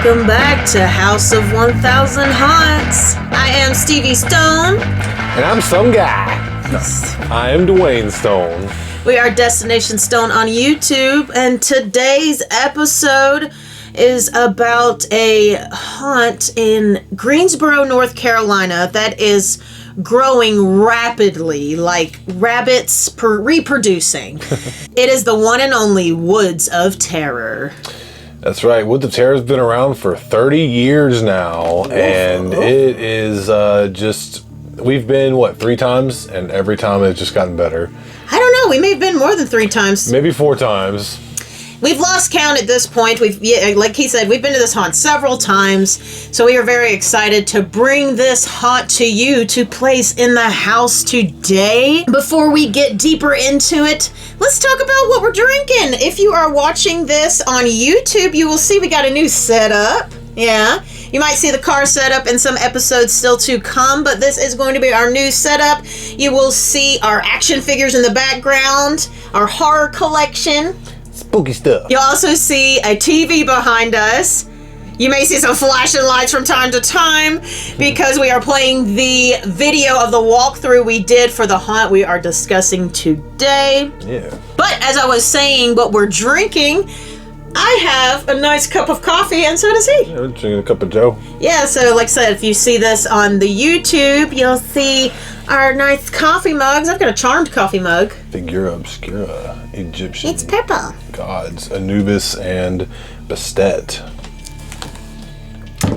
Welcome back to House of 1000 Haunts. I am Stevie Stone. And I'm some guy. I am Dwayne Stone. We are Destination Stone on YouTube, and today's episode is about a haunt in Greensboro, North Carolina that is growing rapidly, like rabbits reproducing. It is the one and only Woods of Terror. That's right. Woods of Terror has been around for 30 years now, and it is just, we've been, 3 times? And every time it's just gotten better. I don't know. We may have been more than 3 times. Maybe 4 times. We've lost count at this point. Like he said, we've been to this haunt several times, so we are very excited to bring this haunt to you to place in the house today. Before we get deeper into it, let's talk about what we're drinking. If you are watching this on YouTube, you will see we got a new setup. Yeah, you might see the car setup in some episodes still to come, but this is going to be our new setup. You will see our action figures in the background, our horror collection. Spooky stuff. You'll also see a TV behind us. You may see some flashing lights from time to time because we are playing the video of the walkthrough we did for the haunt we are discussing today. Yeah. But as I was saying, what we're drinking, I have a nice cup of coffee, and so does he. Yeah, we're drinking a cup of Joe. Yeah, so like I said, if you see this on the YouTube, you'll see our nice coffee mugs. I've got a charmed coffee mug. Figura Obscura, Egyptian. It's purple. Gods, Anubis and Bastet.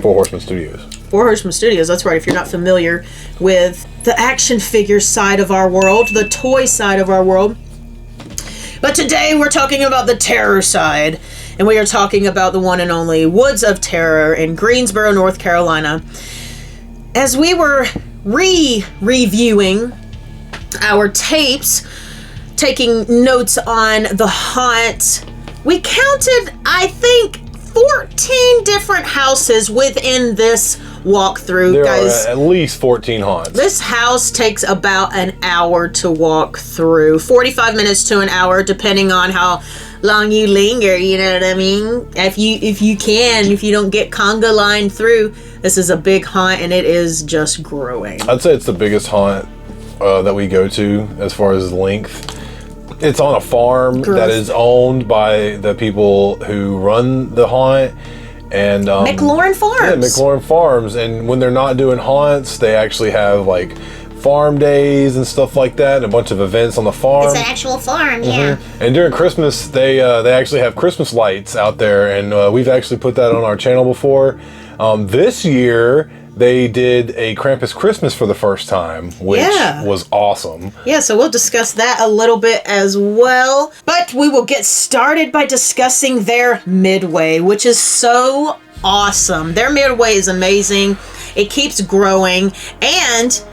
4 Horsemen Studios. 4 Horsemen Studios, that's right. If you're not familiar with the action figure side of our world, the toy side of our world. But today we're talking about the terror side. And we are talking about the one and only Woods of Terror in Greensboro, North Carolina. As we were reviewing our tapes, taking notes on the haunt, we counted, I think, 14 different houses within this walkthrough. There guys, are at least 14 haunts. This house takes about an hour to walk through. 45 minutes to an hour, depending on how long you linger, you know what I mean? If you don't get conga line through, this is a big haunt and it is just growing. I'd say it's the biggest haunt that we go to as far as length. It's on a farm that is owned by the people who run the haunt. And McLaurin Farms. Yeah, McLaurin Farms. And when they're not doing haunts, they actually have like farm days and stuff like that, and a bunch of events on the farm. It's an actual farm, yeah. And during Christmas, they actually have Christmas lights out there, and we've actually put that on our channel before. This year, they did a Krampus Christmas for the first time, which was awesome. Yeah, so we'll discuss that a little bit as well. But we will get started by discussing their Midway, which is so awesome. Their Midway is amazing. It keeps growing, and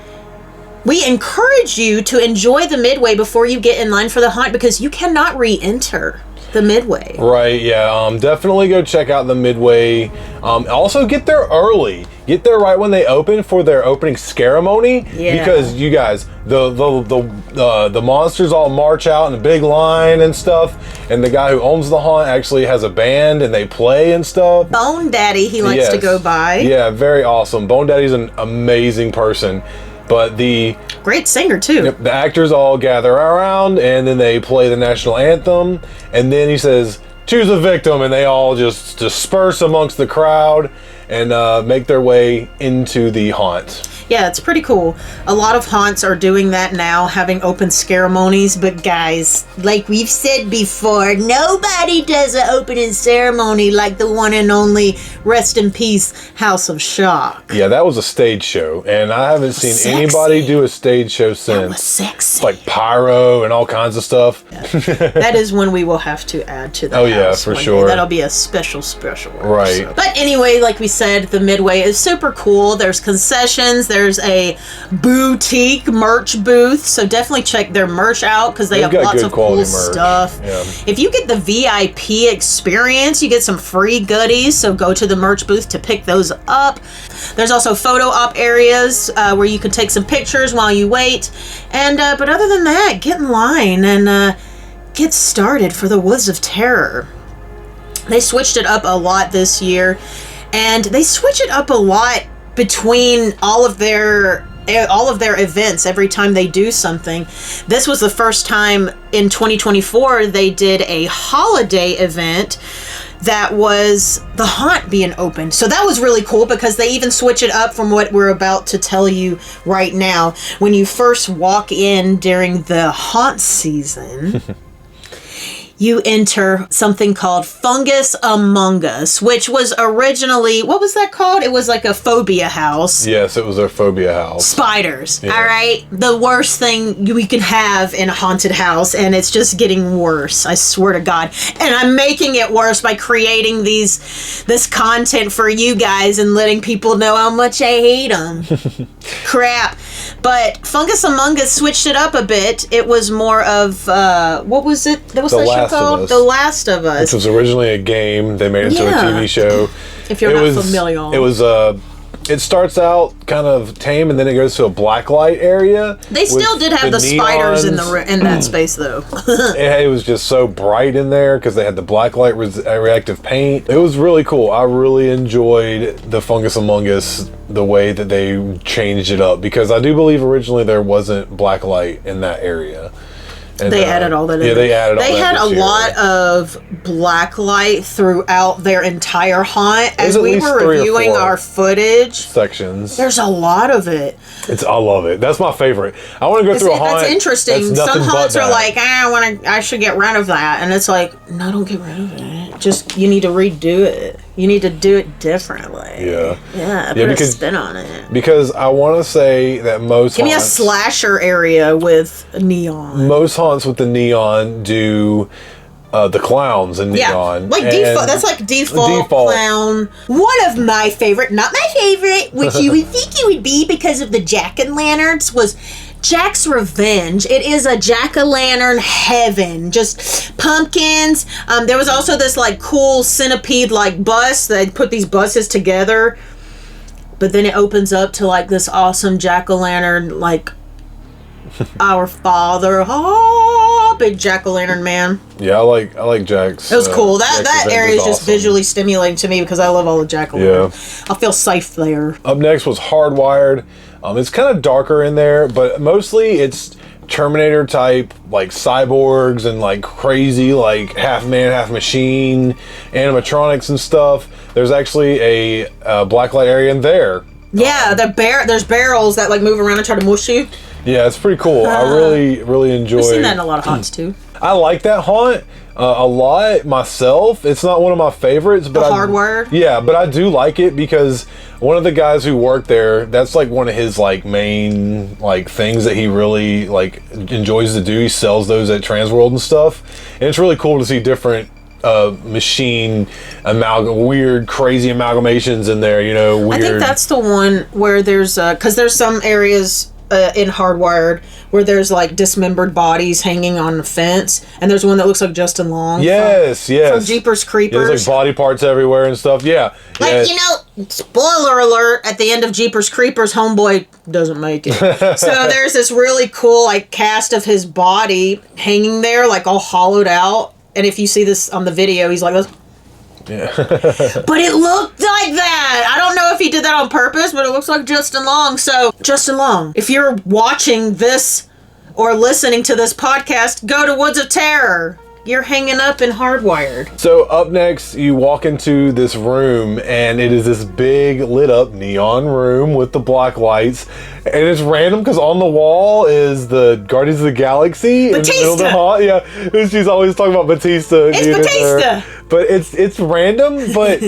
we encourage you to enjoy the Midway before you get in line for the haunt because you cannot re-enter the Midway. Right, yeah. Definitely go check out the Midway. Also, get there early. Get there right when they open for their opening ceremony. Yeah. Because you guys, the monsters all march out in a big line and stuff. And the guy who owns the haunt actually has a band and they play and stuff. Bone Daddy, he likes to go by. Yeah, very awesome. Bone Daddy's an amazing person. But the great singer too. The actors all gather around and then they play the national anthem, and then he says, "Choose a victim," and they all just disperse amongst the crowd and make their way into the haunt. Yeah, it's pretty cool. A lot of haunts are doing that now, having open ceremonies, but guys, like we've said before, nobody does an opening ceremony like the one and only, rest in peace, House of Shock. Yeah, that was a stage show, and I haven't seen anybody do a stage show since. That was sexy. Like pyro and all kinds of stuff. Yeah. That is one we will have to add to the house. Yeah, for sure. That'll be a special right. So. But anyway, like we said, the Midway is super cool. There's concessions. There's a boutique merch booth, so definitely check their merch out because they have lots of cool stuff. Yeah. If you get the VIP experience, you get some free goodies, so go to the merch booth to pick those up. There's also photo op areas where you can take some pictures while you wait. And but other than that, get in line and get started for the Woods of Terror. They switched it up a lot this year. And they switch it up a lot between all of their events every time they do something. This was the first time in 2024 they did a holiday event that was the haunt being open. So that was really cool because they even switch it up from what we're about to tell you right now. When you first walk in during the haunt season, you enter something called Fungus Among Us, which was originally, what was that called? It was like a phobia house. Yes, it was their phobia house. Spiders, all right? The worst thing we can have in a haunted house, and it's just getting worse, I swear to God. And I'm making it worse by creating this content for you guys and letting people know how much I hate them. Crap. But Fungus Among Us switched it up a bit. It was more of, what was it? That was the show called? The Last of Us. Which was originally a game. They made it into a TV show. If you're not familiar. It was, it starts out kind of tame and then it goes to a blacklight area. They still did have the spiders in that space though. It was just so bright in there because they had the blacklight reactive paint. It was really cool. I really enjoyed the Fungus Among Us, the way that they changed it up, because I do believe originally there wasn't blacklight in that area. And, they added all that in. Yeah, they added all that. They had a lot of blacklight throughout their entire haunt. As we were reviewing our footage sections, there's a lot of it. I love it. That's my favorite. I want to go through a haunt. That's interesting. Some haunts are like, I should get rid of that, and it's like, no, don't get rid of it. Just you need to redo it. You need to do it differently. Yeah. Put a spin on it. Because I want to say that most give me a slasher area with neon. Most haunts with the neon do the clowns and neon. Like default. That's like default clown. One of my favorite, not my favorite, which you would think it would be because of the jack-o'-lanterns, was Jack's Revenge. It is a jack-o'-lantern heaven. Just pumpkins. There was also this like cool centipede like bus. They put these buses together. But then it opens up to like this awesome jack-o'-lantern like Our Father. Big jack-o'-lantern man. Yeah, I like Jack's. It was cool. That area is just awesome. Visually stimulating to me because I love all the jack-o'-lanterns. I feel safe there. Up next was Hardwired. It's kind of darker in there, but mostly it's Terminator type, like cyborgs and like crazy, like half man, half machine animatronics and stuff. There's actually a blacklight area in there. Yeah, there's barrels that like move around and try to mush you. Yeah, it's pretty cool. I really enjoy. We've seen that in a lot of haunts too. I like that haunt a lot myself. It's not one of my favorites, but Hardwired. Yeah, but I do like it because one of the guys who worked there, that's like one of his like main like things that he really like enjoys to do. He sells those at Transworld and stuff, and it's really cool to see different machine weird crazy amalgamations in there. Weird. I think that's the one where there's because there's some areas in Hardwired where there's like dismembered bodies hanging on the fence, and there's one that looks like Justin Long. Yes, from Jeepers Creepers. Yeah, there's like body parts everywhere and stuff. Yeah, like spoiler alert, at the end of Jeepers Creepers, homeboy doesn't make it. So there's this really cool like cast of his body hanging there, like all hollowed out. And if you see this on the video, he's like this. Yeah. But it looked like that. I don't know if he did that on purpose, but it looks like Justin Long. So, Justin Long, if you're watching this or listening to this podcast, go to Woods of Terror. You're hanging up in Hardwired. So up next, you walk into this room, and it is this big lit up neon room with the black lights, and it's random because on the wall is the Guardians of the Galaxy. Batista. In the middle of the hall. Yeah, she's always talking about Batista. It's Batista. But it's random, but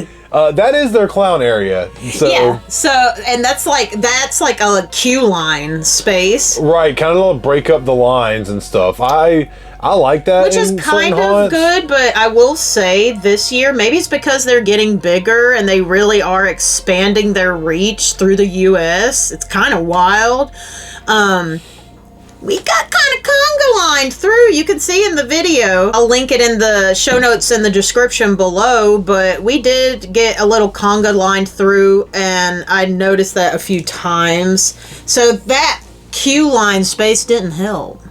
that is their clown area. So yeah. So and that's like a queue line space. Right, kind of break up the lines and stuff. I like that. Which is kind of good, but I will say this year, maybe it's because they're getting bigger and they really are expanding their reach through the U.S. It's kind of wild. We got kind of conga lined through. You can see in the video. I'll link it in the show notes in the description below, but we did get a little conga lined through, and I noticed that a few times. So that queue line space didn't help.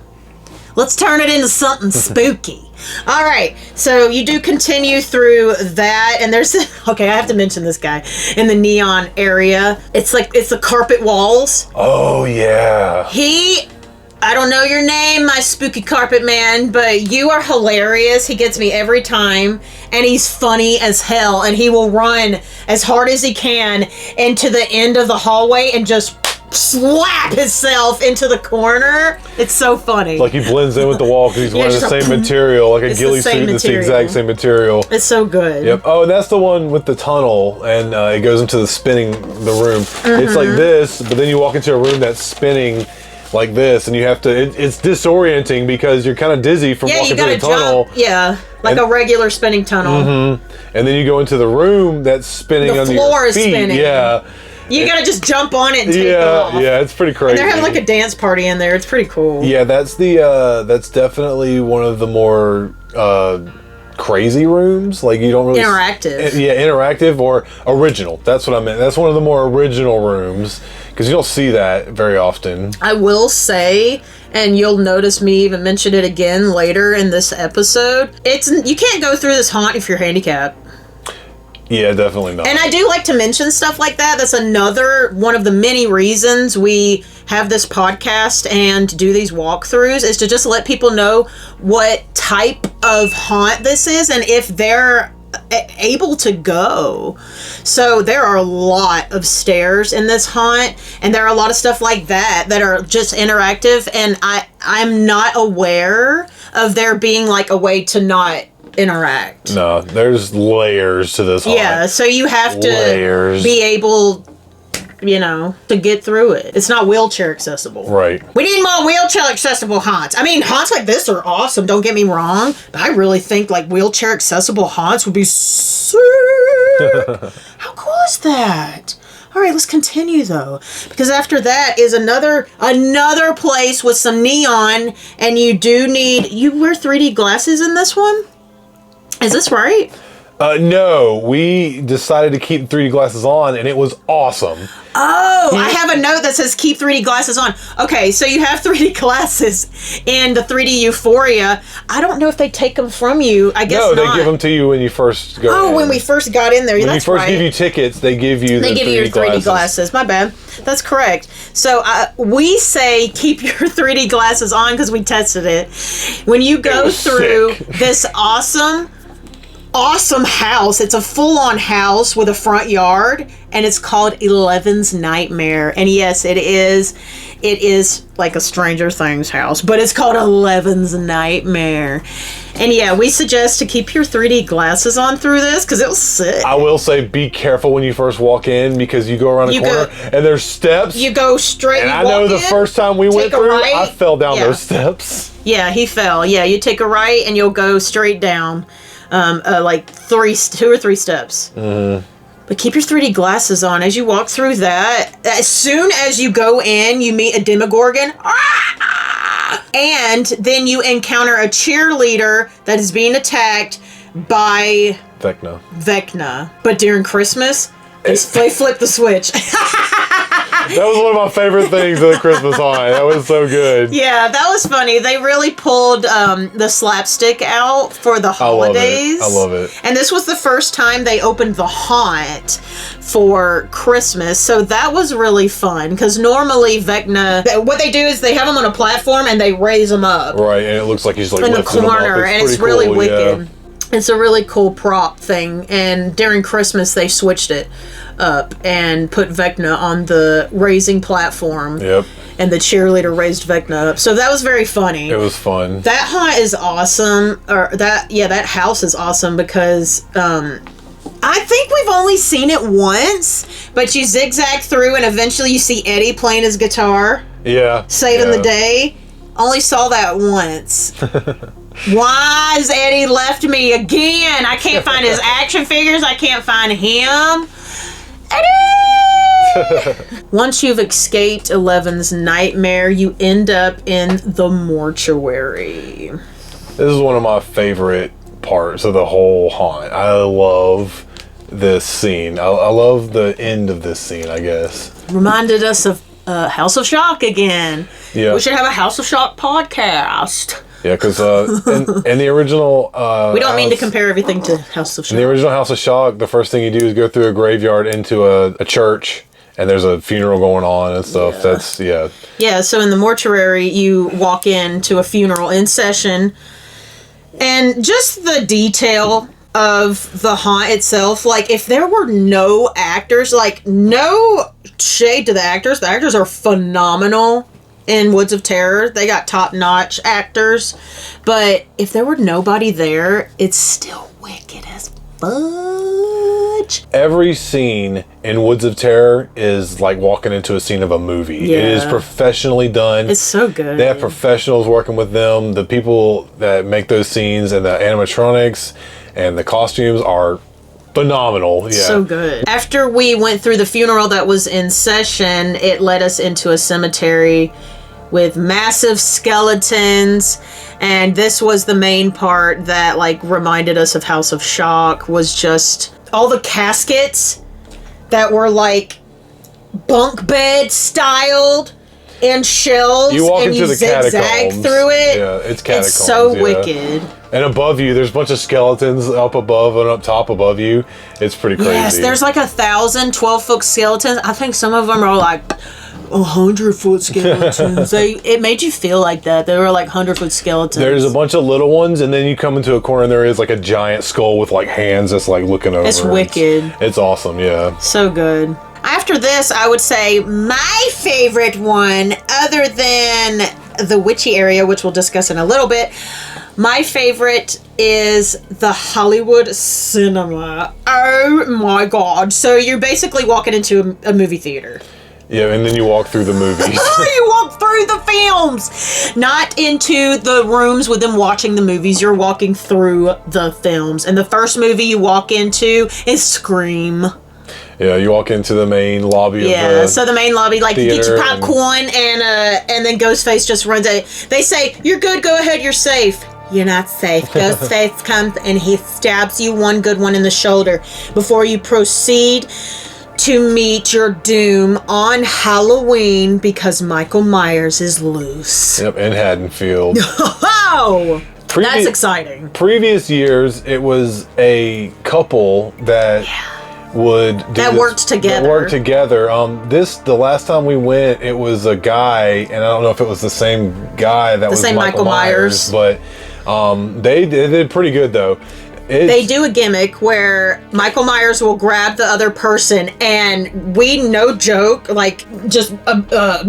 Let's turn it into something spooky. All right, so you do continue through that, and there's okay. I have to mention this guy in the neon area. It's the carpet walls. Oh yeah. I don't know your name, my spooky carpet man, but you are hilarious. He gets me every time, and he's funny as hell, and he will run as hard as he can into the end of the hallway and just slap himself into the corner. It's so funny. Like he blends in with the wall because he's wearing the same material, like a ghillie suit. It's the exact same material. It's so good. Yep. Oh, and that's the one with the tunnel, and it goes into the room. It's like this, but then you walk into a room that's spinning like this, and you have to. It's disorienting because you're kind of dizzy from walking through the tunnel. Yeah, like a regular spinning tunnel. And then you go into the room that's spinning under your feet. The floor is spinning. Yeah. You gotta just jump on it and take it off. Yeah, it's pretty crazy. And they're having like a dance party in there. It's pretty cool. Yeah, that's definitely one of the more crazy rooms. Like you don't really interactive. Interactive or original. That's what I meant. That's one of the more original rooms because you don't see that very often. I will say, and you'll notice me even mention it again later in this episode. You can't go through this haunt if you're handicapped. Yeah, definitely not. And I do like to mention stuff like that. That's another one of the many reasons we have this podcast and do these walkthroughs, is to just let people know what type of haunt this is and if they're able to go. So there are a lot of stairs in this haunt, and there are a lot of stuff like that are just interactive, and I'm not aware of there being like a way to not interact. No, there's layers to this haunt. Yeah, so you have to be able, to get through it. It's not wheelchair accessible. Right. We need more wheelchair accessible haunts. I mean, haunts like this are awesome, don't get me wrong, but I really think like wheelchair accessible haunts would be sick. How cool is that? All right, let's continue though, because after that is another place with some neon, and you wear 3D glasses in this one? Is this right? No, we decided to keep 3D glasses on, and it was awesome. Oh, I have a note that says keep 3D glasses on. Okay, so you have 3D glasses in the 3D Euphoria. I don't know if they take them from you. I guess not. No, they give them to you when you first go in. Oh, when we first got in there. That's right. When you first give you tickets, they give you the 3D glasses. They give you your 3D glasses. My bad. That's correct. So we say keep your 3D glasses on because we tested it. When you go through this awesome house. It's a full-on house with a front yard, and it's called Eleven's Nightmare. And yes, it is like a Stranger Things house, but it's called Eleven's Nightmare. And yeah, we suggest to keep your 3D glasses on through this because it'll sit. I will say be careful when you first walk in because you go around a corner and there's steps. You go straight. And I know the first time we went through, I fell down those steps. Yeah, he fell. Yeah, you take a right and you'll go straight down. Like 2 or 3 steps. But keep your 3D glasses on as you walk through that. As soon as you go in, you meet a Demogorgon. And then you encounter a cheerleader that is being attacked by Vecna. But during Christmas, they flip the switch. That was one of my favorite things of the Christmas haunt. That was so good. Yeah, that was funny. They really pulled the slapstick out for the holidays. I love it. And this was the first time they opened the haunt for Christmas. So that was really fun because normally Vecna, what they do is they have him on a platform and they raise him up. Right, and it looks like he's like in the corner, and it's really wicked. Yeah. It's a really cool prop thing, and during Christmas they switched it up and put Vecna on the raising platform. Yep. And the cheerleader raised Vecna up. So that was very funny. It was fun. That haunt is awesome. That house is awesome because I think we've only seen it once, but you zigzag through and eventually you see Eddie playing his guitar. Yeah. Saving the day. Only saw that once. Why has Eddie left me again? I can't find his action figures. I can't find him. Eddie! Once you've escaped Eleven's Nightmare, you end up in the mortuary. This is one of my favorite parts of the whole haunt. I love this scene. I love the end of this scene, I guess. Reminded us of House of Shock again. Yeah. We should have a House of Shock podcast. Yeah, because in the original... we don't mean to compare everything to House of Shock. In the original House of Shock, the first thing you do is go through a graveyard into a church, and there's a funeral going on and stuff. Yeah, so in the mortuary, you walk into a funeral in session, and just the detail of the haunt itself, like, if there were no actors, like, no shade to the actors are phenomenal in Woods of Terror. They got top-notch actors, but if there were nobody there, it's still wicked as fudge. Every scene in Woods of Terror is like walking into a scene of a movie. Yeah. It is professionally done. It's so good. They have professionals working with them. The people that make those scenes and the animatronics and the costumes are phenomenal. Yeah. So good. After we went through the funeral that was in session, it led us into a cemetery with massive skeletons, and this was the main part that like reminded us of House of Shock, was just all the caskets that were like bunk bed styled and shelves, you walk and into you the zigzag catacombs through it. Yeah, it's catacombs. It's so wicked. And above you, there's a bunch of skeletons up above and up top above you. It's pretty crazy. Yes, there's like 1,000 12-foot skeletons. I think some of them are like 100-foot skeletons. It made you feel like that. They were like 100-foot skeletons. There's a bunch of little ones, and then you come into a corner, and there is like a giant skull with like hands that's like looking over. It's wicked. It's awesome, yeah. So good. After this, I would say my favorite one, other than the witchy area, which we'll discuss in a little bit, my favorite is the Hollywood cinema. Oh my God. So you're basically walking into a movie theater. Yeah, and then you walk through the movies. You walk through the films! Not into the rooms with them watching the movies. You're walking through the films. And the first movie you walk into is Scream. Yeah, you walk into the main lobby of the so the main lobby, like, you get your theater popcorn, and then Ghostface just runs out. They say, "You're good, go ahead, you're safe." You're not safe. Ghostface comes and he stabs you one good one in the shoulder before you proceed to meet your doom on Halloween because Michael Myers is loose. Yep, in Haddonfield. Oh! That's exciting. Previous years, it was a couple that worked together. The last time we went, it was a guy, and I don't know if it was the same guy that was Michael Myers, but they did pretty good though. They do a gimmick where Michael Myers will grab the other person, and no joke, like just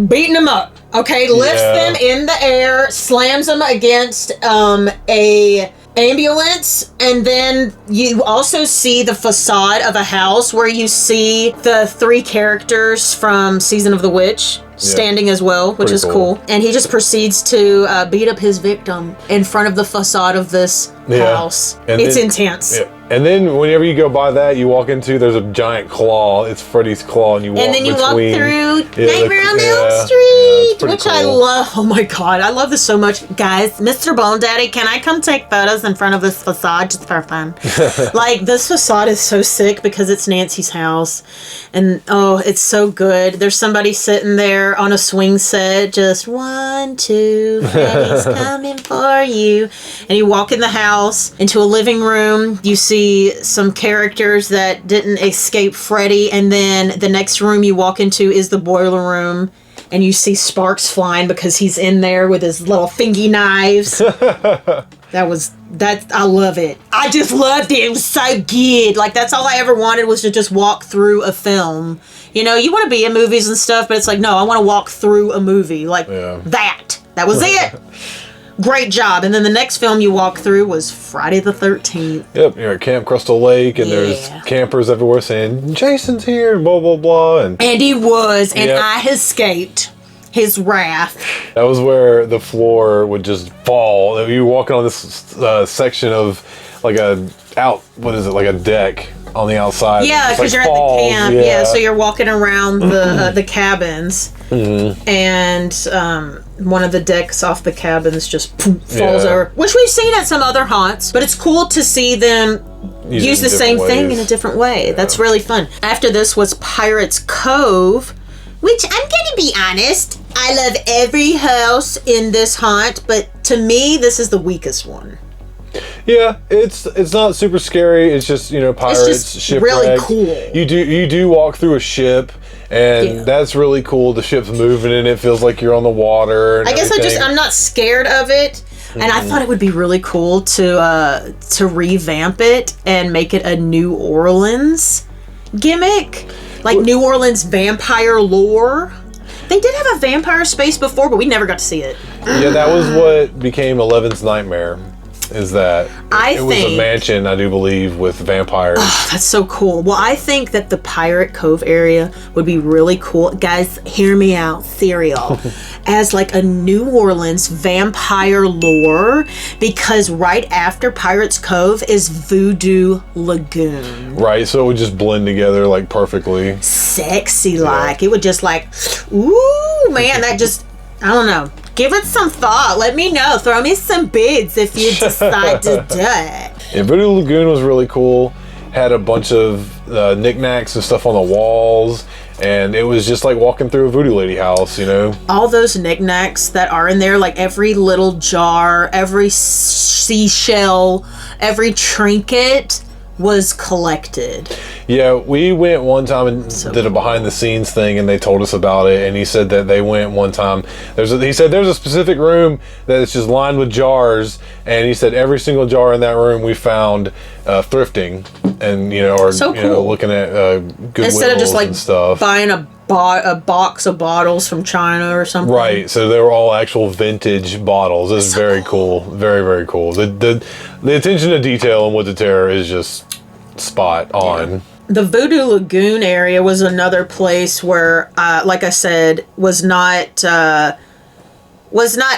beating them up. Okay, lifts them in the air, slams them against a ambulance, and then you also see the facade of a house where you see the 3 characters from Season of the Witch standing as well, which is cool. And he just proceeds to beat up his victim in front of the facade of this house. And it's intense. Yeah. And then whenever you go by that, you walk into, there's a giant claw. It's Freddy's claw, and you walk and then you between, walk through Nightmare on Elm Street, which cool. I love. Oh my God, I love this so much. Guys, Mr. Bone Daddy, can I come take photos in front of this facade just for fun? Like, this facade is so sick because it's Nancy's house. And oh, it's so good. There's somebody sitting there on a swing set, just 1, 2, Freddy's coming for you. And you walk in the house, into a living room, you see some characters that didn't escape Freddy, and then the next room you walk into is the boiler room, and you see sparks flying because he's in there with his little fingy knives. I love it. I just loved it. It was so good. Like, that's all I ever wanted, was to just walk through a film. You know, you want to be in movies and stuff, but it's like, no, I want to walk through a movie. Like, that was it. Great job. And then the next film you walk through was Friday the 13th. Yep, you're at Camp Crystal Lake, and there's campers everywhere saying, Jason's here, and blah, blah, blah. And he was, and I escaped his wrath. That was where the floor would just fall. You were walking on this section of like a deck on the outside. Yeah, because you're at the camp. Yeah, so you're walking around the cabins, and one of the decks off the cabins just falls over, which we've seen at some other haunts, but it's cool to see them use the same thing in a different way. That's really fun. After this was Pirates Cove, which I'm gonna be honest, I love every house in this haunt, but to me, this is the weakest one. Yeah, it's not super scary. It's just, pirates, it's just shipwrecked. really cool. You do walk through a ship, and that's really cool. The ship's moving, and it feels like you're on the water. And I guess I'm not scared of it, and I thought it would be really cool to revamp it and make it a New Orleans gimmick, like New Orleans vampire lore. They did have a vampire space before, but we never got to see it. Yeah, that was what became Eleven's nightmare. Is that it was a mansion, I do believe, with vampires. Oh, that's so cool. Well, I think that the Pirate Cove area would be really cool. Guys, hear me out, Serial. As like a New Orleans vampire lore, because right after Pirates Cove is Voodoo Lagoon. Right, so it would just blend together like perfectly. Sexy like. It would just like, ooh, man, that just, I don't know. Give it some thought. Let me know. Throw me some bids if you decide to do it. Yeah, Voodoo Lagoon was really cool. Had a bunch of knickknacks and stuff on the walls. And it was just like walking through a voodoo lady house, All those knickknacks that are in there, like every little jar, every seashell, every trinket was collected. Yeah, we went one time and did a behind the scenes thing, and they told us about it. And he said that they went one time. He said there's a specific room that is just lined with jars, and he said every single jar in that room we found thrifting, and looking at Goodwills instead of just like and stuff. buying a box of bottles from China or something. Right, so they were all actual vintage bottles. This is very cool. Very, very cool. The attention to detail in Woods of Terror is just spot on. Yeah. The Voodoo Lagoon area was another place where, like I said, was not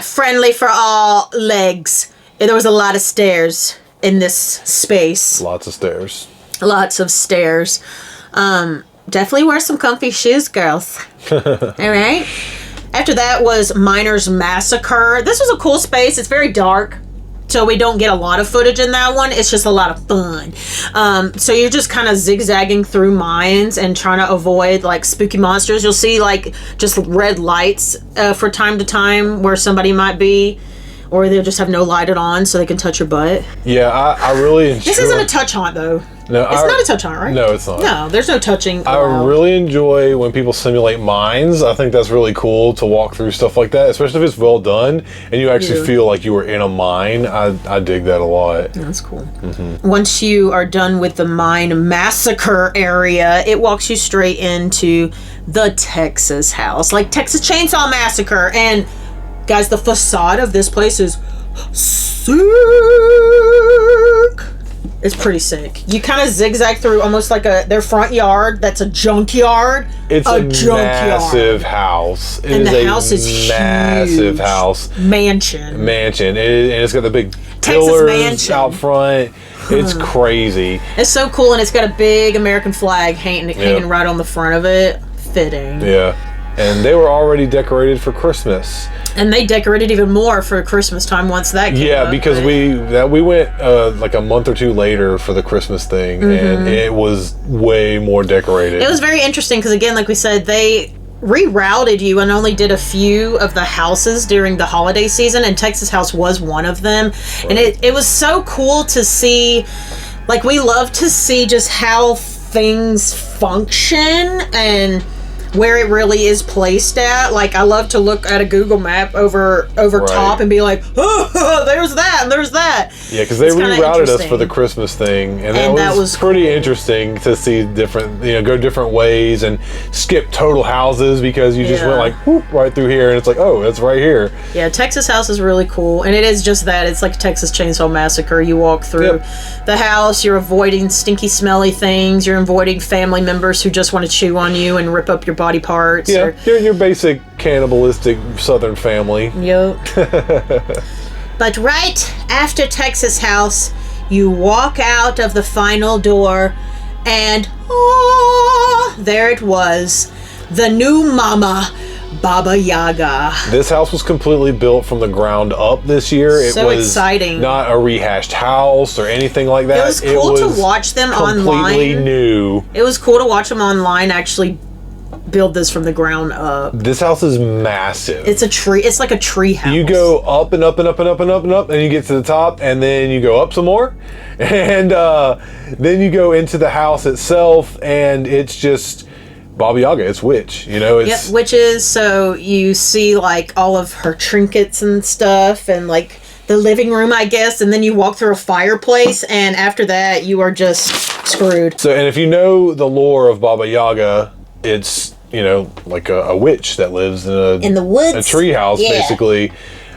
friendly for all legs. There was a lot of stairs in this space. Lots of stairs. Lots of stairs. Definitely wear some comfy shoes, girls. All right. After that was Miners Massacre. This was a cool space. It's very dark, so we don't get a lot of footage in that one. It's just a lot of fun. So you're just kind of zigzagging through mines and trying to avoid like spooky monsters. You'll see like just red lights for time to time where somebody might be, or they'll just have no light on so they can touch your butt. Yeah, I really enjoy. This isn't a touch haunt though. No, it's not a touch haunt, right? No, it's not. No, there's no touching. I really enjoy when people simulate mines. I think that's really cool to walk through stuff like that, especially if it's well done and you actually feel like you were in a mine. I dig that a lot. That's cool. Mm-hmm. Once you are done with the Mine Massacre area, it walks you straight into the Texas House, like Texas Chainsaw Massacre. And guys, the facade of this place is sick. It's pretty sick. You kind of zigzag through almost like their front yard. That's a junkyard. It's a massive house. And the house is massive huge. House. Mansion. And it's got the big Texas pillars mansion out front. It's crazy. It's so cool, and it's got a big American flag hanging right on the front of it. Fitting. Yeah. And they were already decorated for Christmas. And they decorated even more for Christmas time once that came up, because right? we went like a month or two later for the Christmas thing, and it was way more decorated. It was very interesting because, again, like we said, they rerouted you and only did a few of the houses during the holiday season, and Texas House was one of them. Right. And it was so cool to see. Like, we love to see just how things function and where it really is placed at. Like, I love to look at a Google map over top and be like, oh, there's that and there's that. Yeah, because they rerouted us for the Christmas thing, and that was pretty interesting to see different, go different ways and skip total houses because you just went like whoop right through here, and it's like, oh, that's right here. Yeah, Texas House is really cool, and it is just that. It's like Texas Chainsaw Massacre. You walk through the house, you're avoiding stinky, smelly things, you're avoiding family members who just want to chew on you and rip up your body parts. Yeah, your basic cannibalistic Southern family. Yep. But right after Texas House, you walk out of the final door, and there it was, the new mama, Baba Yaga. This house was completely built from the ground up this year. It was exciting. Not a rehashed house or anything like that. It was cool to watch them online. Completely new. It was cool to watch them online actually build this from the ground up. This house is massive. It's a tree. It's like a tree house. You go up and up and up and up and up and up, and you get to the top, and then you go up some more, and then you go into the house itself, and it's just Baba Yaga. It's witch, you know. It's yep, witches. So you see like all of her trinkets and stuff, and like the living room, I guess, and then you walk through a fireplace, and after that, you are just screwed. So, and if you know the lore of Baba Yaga, it's, you know, like a witch that lives in the woods, a tree house, basically,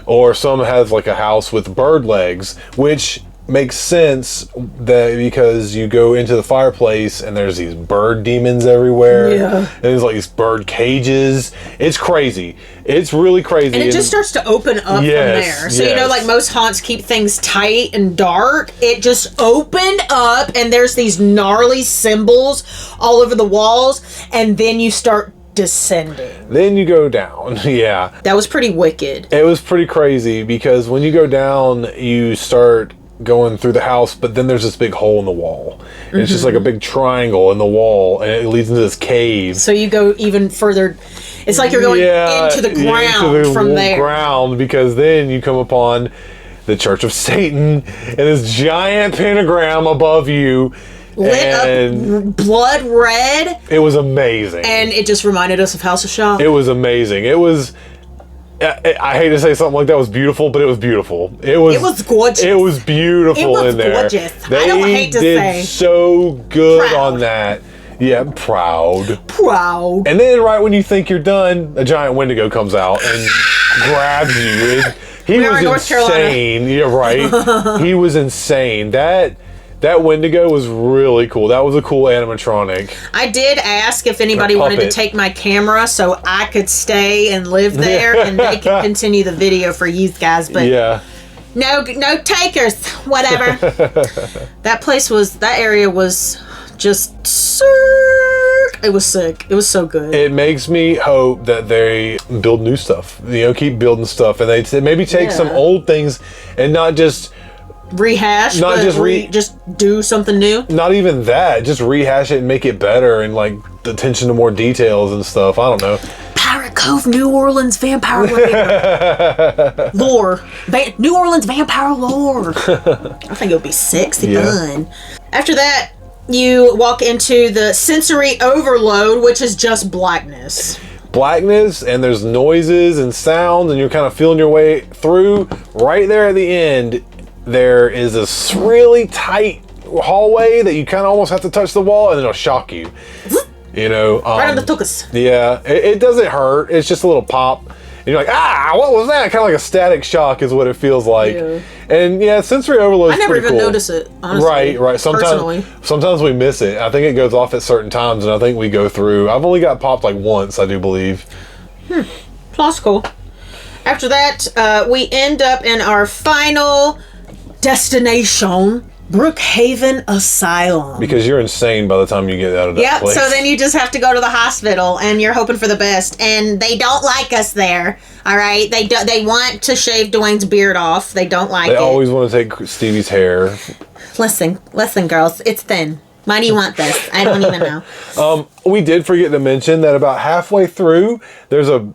or some has like a house with bird legs, which makes sense that because you go into the fireplace and there's these bird demons everywhere, and there's like these bird cages. It's crazy. It's really crazy, and it just starts to open up from there. So you know, like most haunts keep things tight and dark. It just opened up, and there's these gnarly symbols all over the walls, and then you start descending. Then you go down. Yeah, that was pretty wicked. It was pretty crazy because when you go down, you start going through the house, but then there's this big hole in the wall. And it's just like a big triangle in the wall, and it leads into this cave. So you go even further. It's like you're going into the ground from there. Ground, because then you come upon the Church of Satan and this giant pentagram above you. Lit up blood red. It was amazing. And it just reminded us of House of Shaw. It was amazing. It was... I hate to say something like that was beautiful, but it was beautiful. It was gorgeous. It was beautiful in there. It was gorgeous. I don't hate to say. They did so good on that. Yeah, proud. And then right when you think you're done, a giant Wendigo comes out and grabs you. He was in North insane. Yeah, right. He was insane. That Wendigo was really cool. That was a cool animatronic. I did ask if anybody wanted to take my camera so I could stay and live there and they could continue the video for you guys, but no takers, whatever. That area was just sick. It was sick. It was so good. It makes me hope that they build new stuff. You know, keep building stuff, and they maybe take some old things and not just rehash, not just do something new. Not even that, just rehash it and make it better, and like attention to more details and stuff. I don't know. Pirate Cove, New Orleans vampire lore. New Orleans vampire lore. I think it would be sexy fun. After that, you walk into the sensory overload, which is just blackness. Blackness, and there's noises and sounds, and you're kind of feeling your way through. Right there at the end, there is this really tight hallway that you kind of almost have to touch the wall, and it'll shock you. You know, right on the tuchus. Yeah, it doesn't hurt. It's just a little pop, and you're like, what was that? Kind of like a static shock is what it feels like. Yeah. And yeah, sensory overload. I never even notice it. Honestly, right. Sometimes we miss it. I think it goes off at certain times, and I think we go through. I've only got popped like once, I do believe. That's cool. After that, we end up in our final destination, Brookhaven Asylum. Because you're insane by the time you get out of that place. So then you just have to go to the hospital, and you're hoping for the best. And they don't like us there. All right, they want to shave Dwayne's beard off. They don't like it. They always want to take Stevie's hair. Listen, girls, it's thin. Why do you want this? I don't even know. We did forget to mention that about halfway through, there's an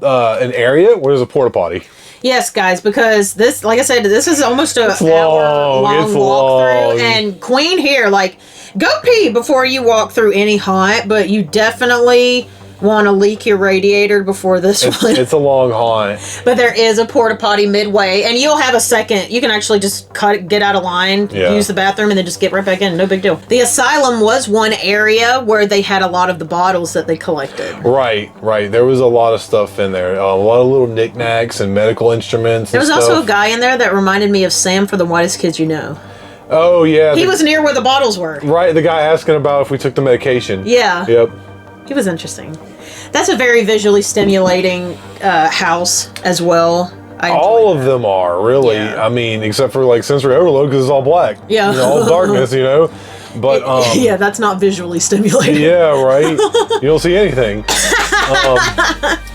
area where there's a porta potty. Yes, guys, because this, like I said, this is almost an hour-long walkthrough, and Queen here, like, go pee before you walk through any haunt, but you definitely want to leak your radiator before this one. It's a long haunt. But there is a porta potty midway, and you'll have a second. You can actually just get out of line, use the bathroom, and then just get right back in. No big deal. The asylum was one area where they had a lot of the bottles that they collected. Right. There was a lot of stuff in there. A lot of little knickknacks and medical instruments. There was also a guy in there that reminded me of Sam for the Whitest Kids You Know. Oh, yeah. He was near where the bottles were. Right, the guy asking about if we took the medication. Yeah. Yep. It was interesting. That's a very visually stimulating house as well. All of them are, really. Yeah. I mean, except for like sensory overload because it's all black. Yeah. You know, all darkness, you know. But yeah, that's not visually stimulating. Yeah, right. You don't see anything.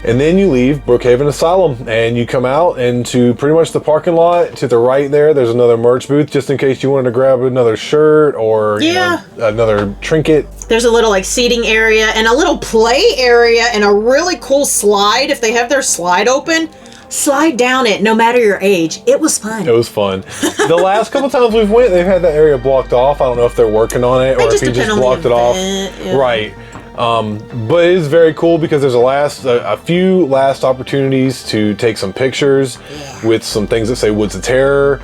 And then you leave Brookhaven Asylum and you come out into pretty much the parking lot. To the right there's another merch booth just in case you wanted to grab another shirt or another trinket. There's a little like seating area and a little play area and a really cool slide. If they have their slide open, slide down it no matter your age. It was fun. It was fun. The last couple times we've went, they've had that area blocked off. I don't know if they're working on it or if you just blocked it off. Yeah. Right. But it is very cool because there's a few last opportunities to take some pictures with some things that say Woods of Terror,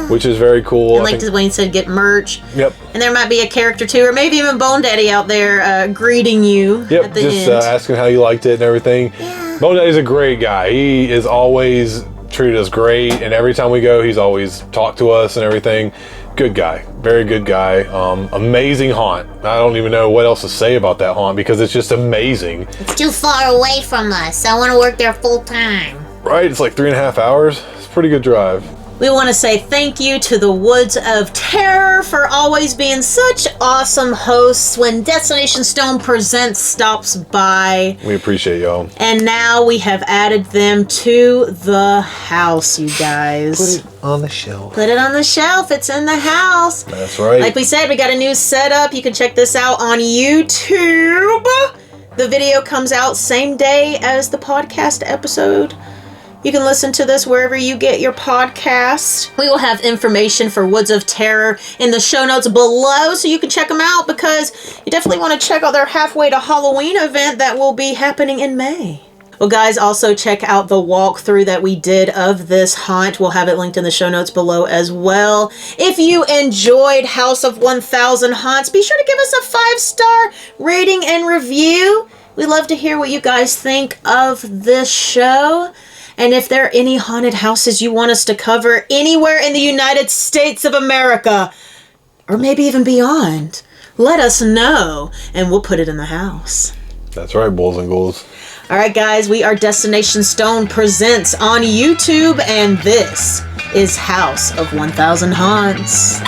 which is very cool. And like Dwayne said, get merch. Yep. And there might be a character too, or maybe even Bone Daddy out there greeting you at the end. Asking how you liked it and everything. Yeah. Bone Daddy's a great guy. He is always treated us great, and every time we go, he's always talked to us and everything. Good guy, very good guy. Amazing haunt. I don't even know what else to say about that haunt because it's just amazing. It's too far away from us. I want to work there full time. Right, it's like 3.5 hours. It's a pretty good drive. We want to say thank you to the Woods of Terror for always being such awesome hosts when Destination Stone Presents stops by. We appreciate y'all. And now we have added them to the house, you guys. Put it on the shelf. Put it on the shelf. It's in the house. That's right. Like we said, we got a new setup. You can check this out on YouTube. The video comes out same day as the podcast episode. You can listen to this wherever you get your podcast. We will have information for Woods of Terror in the show notes below so you can check them out because you definitely want to check out their halfway to Halloween event that will be happening in May. Well, guys, also check out the walkthrough that we did of this haunt. We'll have it linked in the show notes below as well. If you enjoyed House of 1000 Haunts, be sure to give us a 5-star rating and review. We love to hear what you guys think of this show. And if there are any haunted houses you want us to cover anywhere in the United States of America, or maybe even beyond, let us know, and we'll put it in the house. That's right, bulls and ghouls. All right, guys, we are Destination Stone Presents on YouTube, and this is House of 1000 Haunts.